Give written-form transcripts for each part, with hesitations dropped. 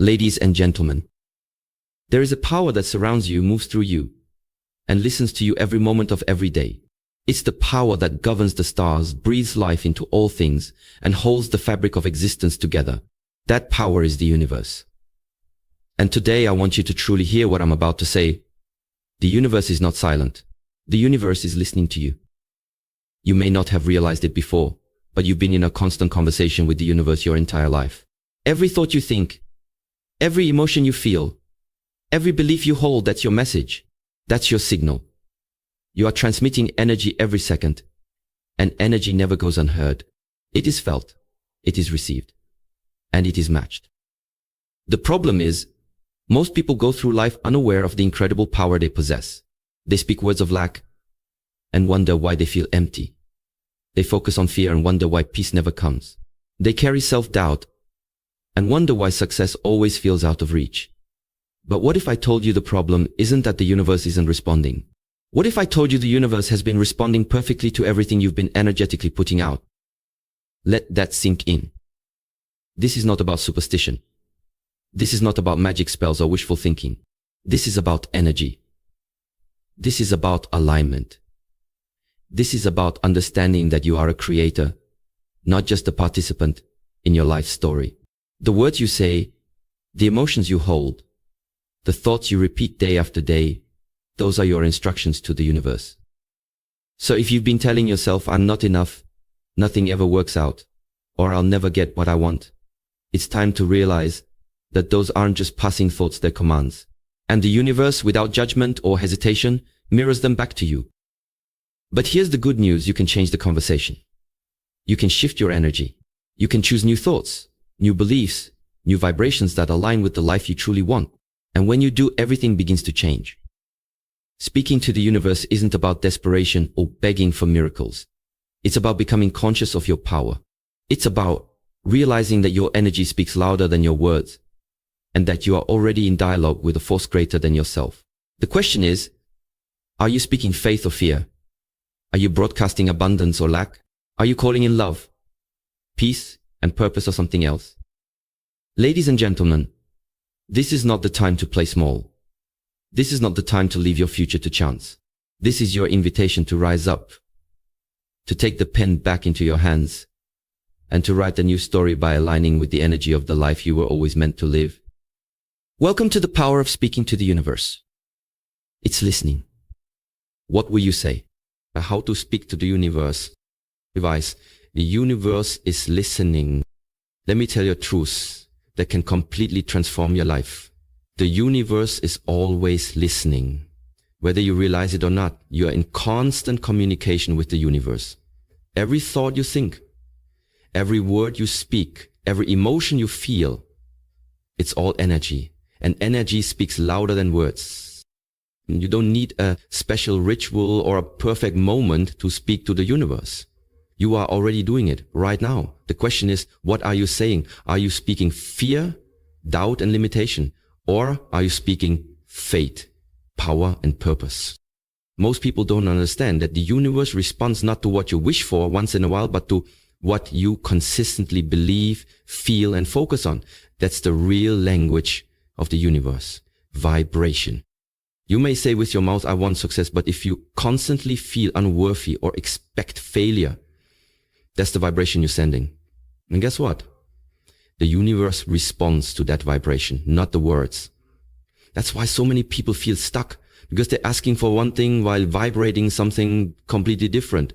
Ladies and gentlemen, there is a power that surrounds you, moves through you, and listens to you every moment of every day. It's the power that governs the stars, breathes life into all things, and holds the fabric of existence together. That power is the universe. And today I want you to truly hear what I'm about to say. The universe is not silent. The universe is listening to you. You may not have realized it before, but you've been in a constant conversation with the universe your entire life. Every thought you think, every emotion you feel, every belief you hold, that's your message. That's your signal. You are transmitting energy every second, and energy never goes unheard. It is felt, it is received, and it is matched. The problem is, most people go through life unaware of the incredible power they possess. They speak words of lack and wonder why they feel empty. They focus on fear and wonder why peace never comes. They carry self-doubt and wonder why success always feels out of reach. But what if I told you the problem isn't that the universe isn't responding? What if I told you the universe has been responding perfectly to everything you've been energetically putting out? Let that sink in. This is not about superstition. This is not about magic spells or wishful thinking. This is about energy. This is about alignment. This is about understanding that you are a creator, not just a participant in your life story. The words you say, the emotions you hold, the thoughts you repeat day after day, those are your instructions to the universe. So if you've been telling yourself, I'm not enough, nothing ever works out, or I'll never get what I want, it's time to realize that those aren't just passing thoughts, they're commands. And the universe, without judgment or hesitation, mirrors them back to you. But here's the good news: you can change the conversation. You can shift your energy. You can choose new thoughts, new beliefs, new vibrations that align with the life you truly want. And when you do, everything begins to change. Speaking to the universe isn't about desperation or begging for miracles. It's about becoming conscious of your power. It's about realizing that your energy speaks louder than your words, and that you are already in dialogue with a force greater than yourself. The question is, are you speaking faith or fear? Are you broadcasting abundance or lack? Are you calling in love, peace, and purpose, or something else? Ladies and gentlemen, this is not the time to play small. This is not the time to leave your future to chance. This is your invitation to rise up, to take the pen back into your hands, and to write a new story by aligning with the energy of the life you were always meant to live. Welcome to the power of speaking to the universe. It's listening. What will you say? How to speak to the universe. Device. The universe is listening. Let me tell you a truth that can completely transform your life. The universe is always listening. Whether you realize it or not, you are in constant communication with the universe. Every thought you think, every word you speak, every emotion you feel, it's all energy. And energy speaks louder than words. You don't need a special ritual or a perfect moment to speak to the universe. You are already doing it right now. The question is, what are you saying? Are you speaking fear, doubt, and limitation? Or are you speaking faith, power, and purpose? Most people don't understand that the universe responds not to what you wish for once in a while, but to what you consistently believe, feel, and focus on. That's the real language of the universe. Vibration. You may say with your mouth, I want success, but if you constantly feel unworthy or expect failure, that's the vibration you're sending. And guess what? The universe responds to that vibration, not the words. That's why so many people feel stuck, because they're asking for one thing while vibrating something completely different.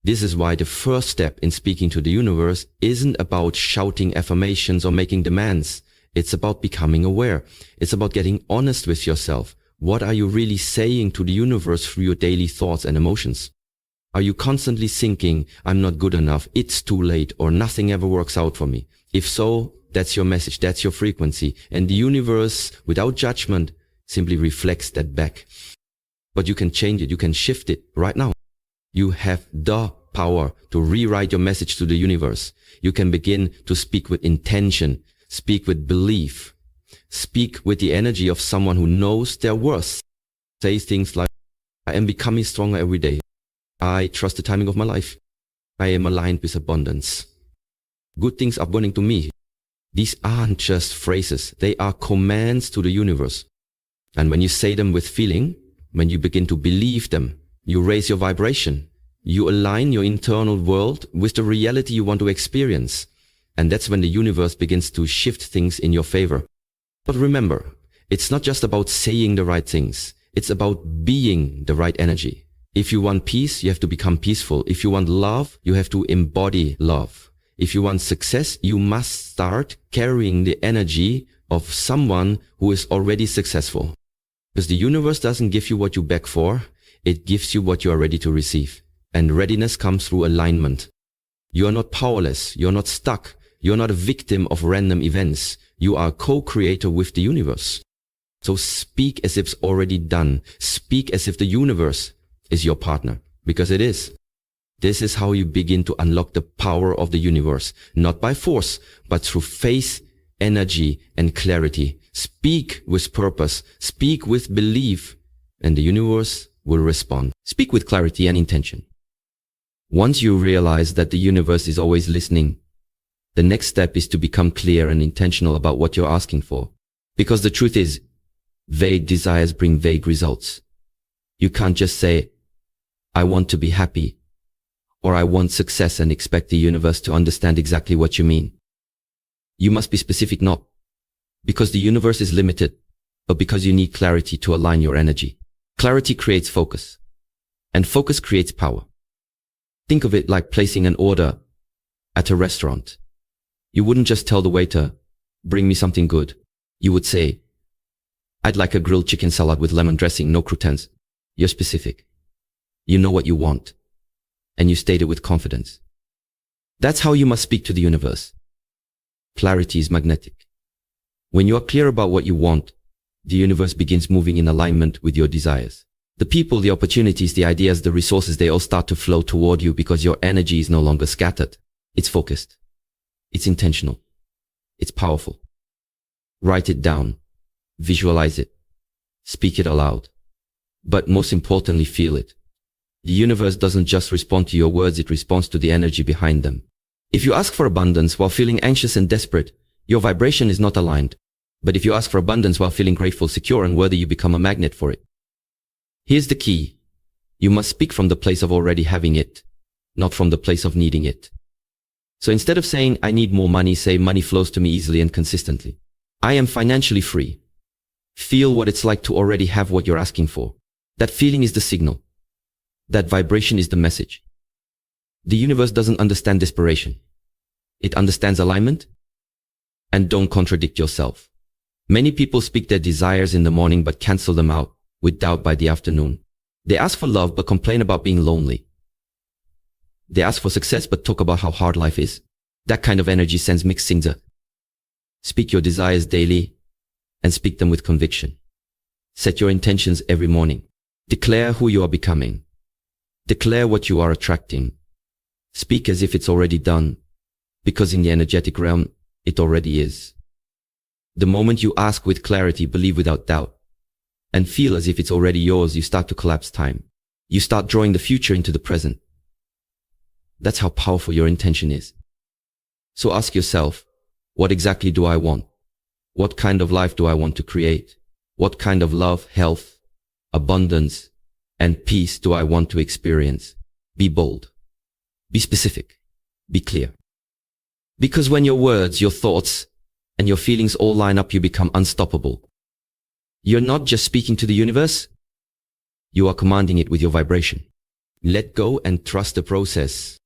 This is why the first step in speaking to the universe isn't about shouting affirmations or making demands. It's about becoming aware. It's about getting honest with yourself. What are you really saying to the universe through your daily thoughts and emotions? Are you constantly thinking, I'm not good enough, it's too late, or nothing ever works out for me? If so, that's your message, that's your frequency. And the universe, without judgment, simply reflects that back. But you can change it, you can shift it right now. You have the power to rewrite your message to the universe. You can begin to speak with intention, speak with belief, speak with the energy of someone who knows their worth. Say things like, I am becoming stronger every day. I trust the timing of my life. I am aligned with abundance. Good things are happening to me. These aren't just phrases, they are commands to the universe. And when you say them with feeling, when you begin to believe them, you raise your vibration. You align your internal world with the reality you want to experience. And that's when the universe begins to shift things in your favor. But remember, it's not just about saying the right things. It's about being the right energy. If you want peace, you have to become peaceful. If you want love, you have to embody love. If you want success, you must start carrying the energy of someone who is already successful. Because the universe doesn't give you what you beg for, it gives you what you are ready to receive. And readiness comes through alignment. You are not powerless, you're not stuck, you're not a victim of random events. You are a co-creator with the universe. So speak as if it's already done. Speak as if the universe is your partner, because it is. This is how you begin to unlock the power of the universe, not by force, but through faith, energy, and clarity. Speak with purpose, speak with belief, and the universe will respond. Speak with clarity and intention. Once you realize that the universe is always listening, the next step is to become clear and intentional about what you're asking for. Because the truth is, vague desires bring vague results. You can't just say, I want to be happy, or I want success, and expect the universe to understand exactly what you mean. You must be specific, not because the universe is limited, but because you need clarity to align your energy. Clarity creates focus, and focus creates power. Think of it like placing an order at a restaurant. You wouldn't just tell the waiter, bring me something good. You would say, I'd like a grilled chicken salad with lemon dressing, no croutons. You're specific. You know what you want, and you state it with confidence. That's how you must speak to the universe. Clarity is magnetic. When you are clear about what you want, the universe begins moving in alignment with your desires. The people, the opportunities, the ideas, the resources, they all start to flow toward you because your energy is no longer scattered. It's focused. It's intentional. It's powerful. Write it down. Visualize it. Speak it aloud. But most importantly, feel it. The universe doesn't just respond to your words, it responds to the energy behind them. If you ask for abundance while feeling anxious and desperate, your vibration is not aligned. But if you ask for abundance while feeling grateful, secure, and worthy, you become a magnet for it. Here's the key. You must speak from the place of already having it, not from the place of needing it. So instead of saying, I need more money, say, money flows to me easily and consistently. I am financially free. Feel what it's like to already have what you're asking for. That feeling is the signal. That vibration is the message. The universe doesn't understand desperation. It understands alignment. And don't contradict yourself. Many people speak their desires in the morning but cancel them out with doubt by the afternoon. They ask for love but complain about being lonely. They ask for success but talk about how hard life is. That kind of energy sends mixed signals. Speak your desires daily and speak them with conviction. Set your intentions every morning. Declare who you are becoming. Declare what you are attracting. Speak as if it's already done, because in the energetic realm, it already is. The moment you ask with clarity, believe without doubt, and feel as if it's already yours, you start to collapse time. You start drawing the future into the present. That's how powerful your intention is. So ask yourself, what exactly do I want? What kind of life do I want to create? What kind of love, health, abundance, and peace do I want to experience? Be bold. Be specific. Be clear. Because when your words, your thoughts, and your feelings all line up, you become unstoppable. You're not just speaking to the universe, you are commanding it with your vibration. Let go and trust the process.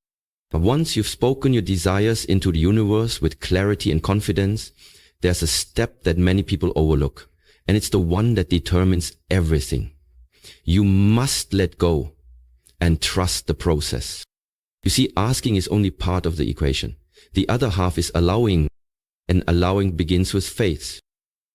Once you've spoken your desires into the universe with clarity and confidence, there's a step that many people overlook, and it's the one that determines everything. You must let go and trust the process. You see, asking is only part of the equation. The other half is allowing, and allowing begins with faith.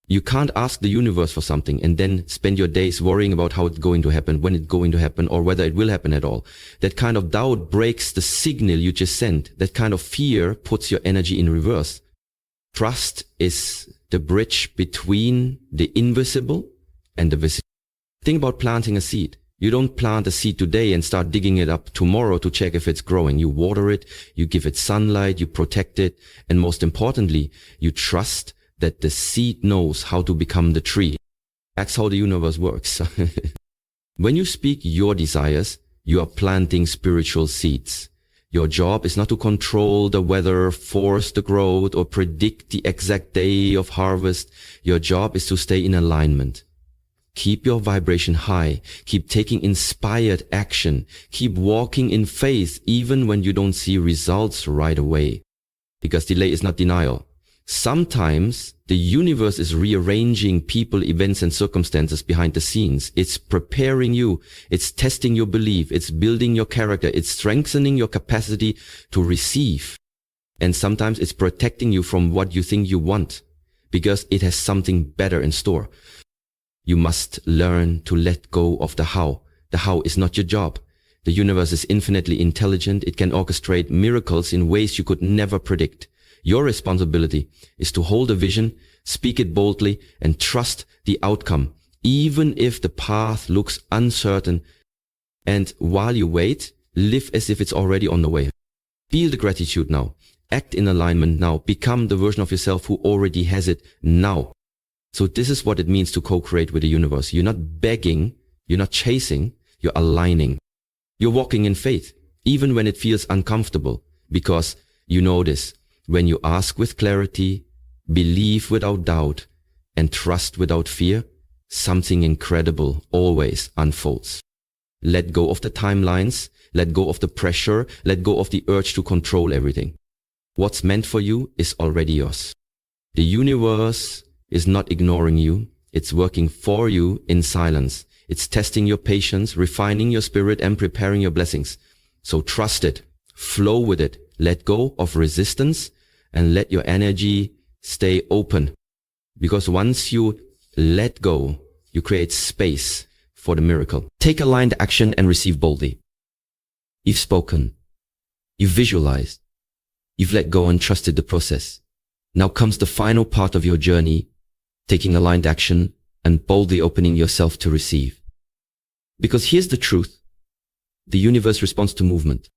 You can't ask the universe for something and then spend your days worrying about how it's going to happen, when it's going to happen, or whether it will happen at all. That kind of doubt breaks the signal you just sent. That kind of fear puts your energy in reverse. Trust is the bridge between the invisible and the visible. Think about planting a seed. You don't plant a seed today and start digging it up tomorrow to check if it's growing. You water it, you give it sunlight, you protect it, and most importantly, you trust that the seed knows how to become the tree. That's how the universe works. When you speak your desires, you are planting spiritual seeds. Your job is not to control the weather, force the growth, or predict the exact day of harvest. Your job is to stay in alignment. Keep your vibration high. Keep taking inspired action. Keep walking in faith even when you don't see results right away. Because delay is not denial. Sometimes the universe is rearranging people, events, and circumstances behind the scenes. It's preparing you. It's testing your belief. It's building your character. It's strengthening your capacity to receive. And sometimes it's protecting you from what you think you want, because it has something better in store. You must learn to let go of the how. The how is not your job. The universe is infinitely intelligent. It can orchestrate miracles in ways you could never predict. Your responsibility is to hold a vision, speak it boldly, and trust the outcome, even if the path looks uncertain. And while you wait, live as if it's already on the way. Feel the gratitude now. Act in alignment now. Become the version of yourself who already has it now. So this is what it means to co-create with the universe. You're not begging, you're not chasing, you're aligning. You're walking in faith, even when it feels uncomfortable, because you know this. When you ask with clarity, believe without doubt, and trust without fear, something incredible always unfolds. Let go of the timelines, let go of the pressure, let go of the urge to control everything. What's meant for you is already yours. The universe is not ignoring you. It's working for you in silence. It's testing your patience, refining your spirit, and preparing your blessings. So trust it, flow with it, let go of resistance, and let your energy stay open. Because once you let go, you create space for the miracle. Take aligned action and receive boldly. You've spoken. You've visualized. You've let go and trusted the process. Now comes the final part of your journey, taking aligned action and boldly opening yourself to receive. Because here's the truth. The universe responds to movement.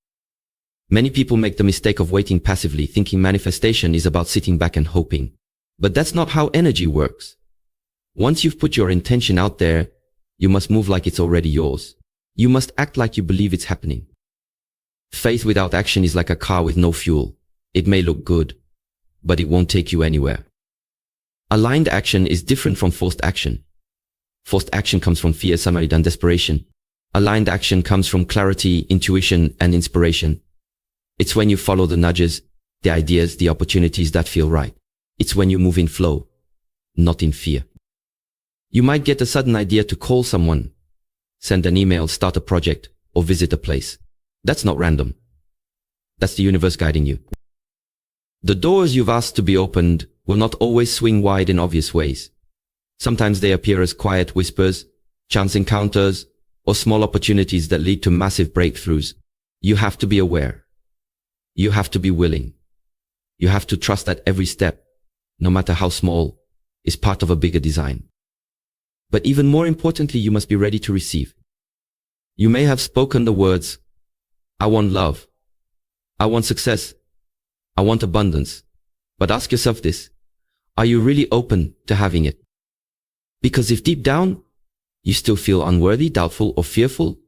Many people make the mistake of waiting passively, thinking manifestation is about sitting back and hoping. But that's not how energy works. Once you've put your intention out there, you must move like it's already yours. You must act like you believe it's happening. Faith without action is like a car with no fuel. It may look good, but it won't take you anywhere. Aligned action is different from forced action. Forced action comes from fear, summary, and desperation. Aligned action comes from clarity, intuition, and inspiration. It's when you follow the nudges, the ideas, the opportunities that feel right. It's when you move in flow, not in fear. You might get a sudden idea to call someone, send an email, start a project, or visit a place. That's not random. That's the universe guiding you. The doors you've asked to be opened will not always swing wide in obvious ways. Sometimes they appear as quiet whispers, chance encounters, or small opportunities that lead to massive breakthroughs. You have to be aware. You have to be willing. You have to trust that every step, no matter how small, is part of a bigger design. But even more importantly, you must be ready to receive. You may have spoken the words, I want love. I want success. I want abundance. But ask yourself this, are you really open to having it? Because if deep down, you still feel unworthy, doubtful, or fearful,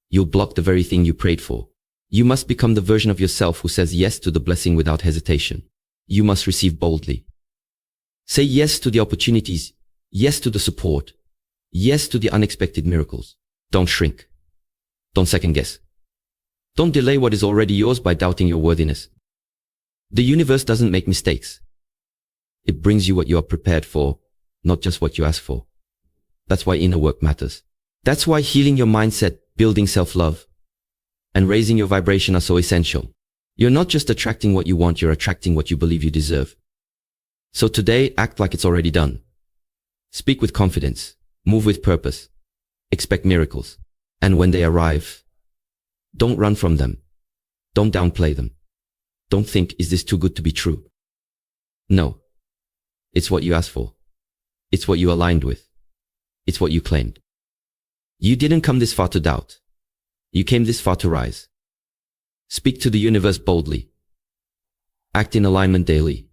you'll block the very thing you prayed for. You must become the version of yourself who says yes to the blessing without hesitation. You must receive boldly. Say yes to the opportunities, yes to the support, yes to the unexpected miracles. Don't shrink. Don't second guess. Don't delay what is already yours by doubting your worthiness. The universe doesn't make mistakes. It brings you what you are prepared for, not just what you ask for. That's why inner work matters. That's why healing your mindset, building self-love, and raising your vibration are so essential. You're not just attracting what you want, you're attracting what you believe you deserve. So today, act like it's already done. Speak with confidence. Move with purpose. Expect miracles. And when they arrive, don't run from them. Don't downplay them. Don't think, is this too good to be true? No. It's what you asked for. It's what you aligned with. It's what you claimed. You didn't come this far to doubt. You came this far to rise. Speak to the universe boldly. Act in alignment daily.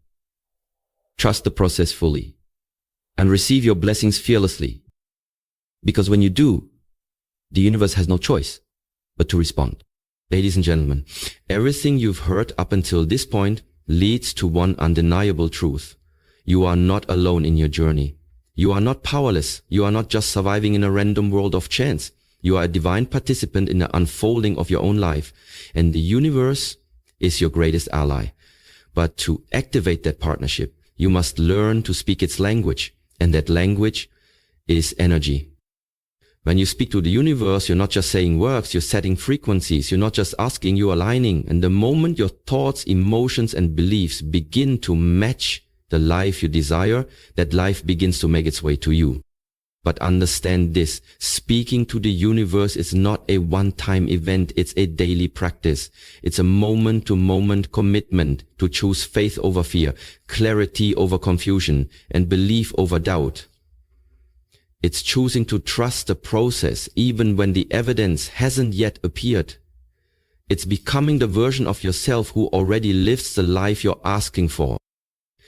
Trust the process fully. And receive your blessings fearlessly. Because when you do, the universe has no choice but to respond. Ladies and gentlemen, everything you've heard up until this point leads to one undeniable truth. You are not alone in your journey. You are not powerless. You are not just surviving in a random world of chance. You are a divine participant in the unfolding of your own life. And the universe is your greatest ally. But to activate that partnership, you must learn to speak its language. And that language is energy. When you speak to the universe, you're not just saying words, you're setting frequencies. You're not just asking, you're aligning. And the moment your thoughts, emotions, and beliefs begin to match the life you desire, that life begins to make its way to you. But understand this, speaking to the universe is not a one-time event, it's a daily practice. It's a moment-to-moment commitment to choose faith over fear, clarity over confusion, and belief over doubt. It's choosing to trust the process even when the evidence hasn't yet appeared. It's becoming the version of yourself who already lives the life you're asking for.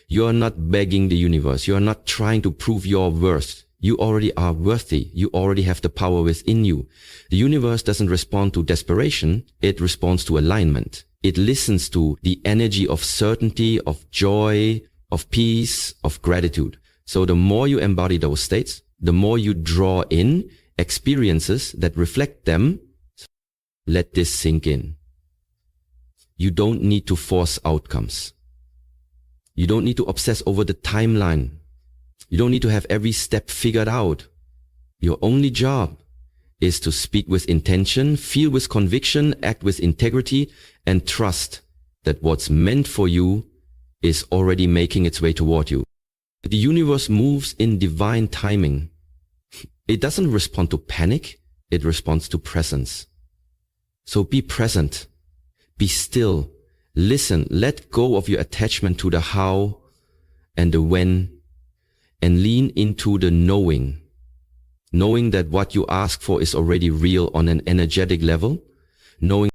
You're not begging the universe. You're not trying to prove your worth. You already are worthy. You already have the power within you. The universe doesn't respond to desperation. It responds to alignment. It listens to the energy of certainty, of joy, of peace, of gratitude. So the more you embody those states, the more you draw in experiences that reflect them. Let this sink in. You don't need to force outcomes. You don't need to obsess over the timeline. You don't need to have every step figured out. Your only job is to speak with intention, feel with conviction, act with integrity, and trust that what's meant for you is already making its way toward you. The universe moves in divine timing. It doesn't respond to panic, it responds to presence. So be present, be still, listen, let go of your attachment to the how and the when, and lean into the knowing. Knowing that what you ask for is already real on an energetic level, knowing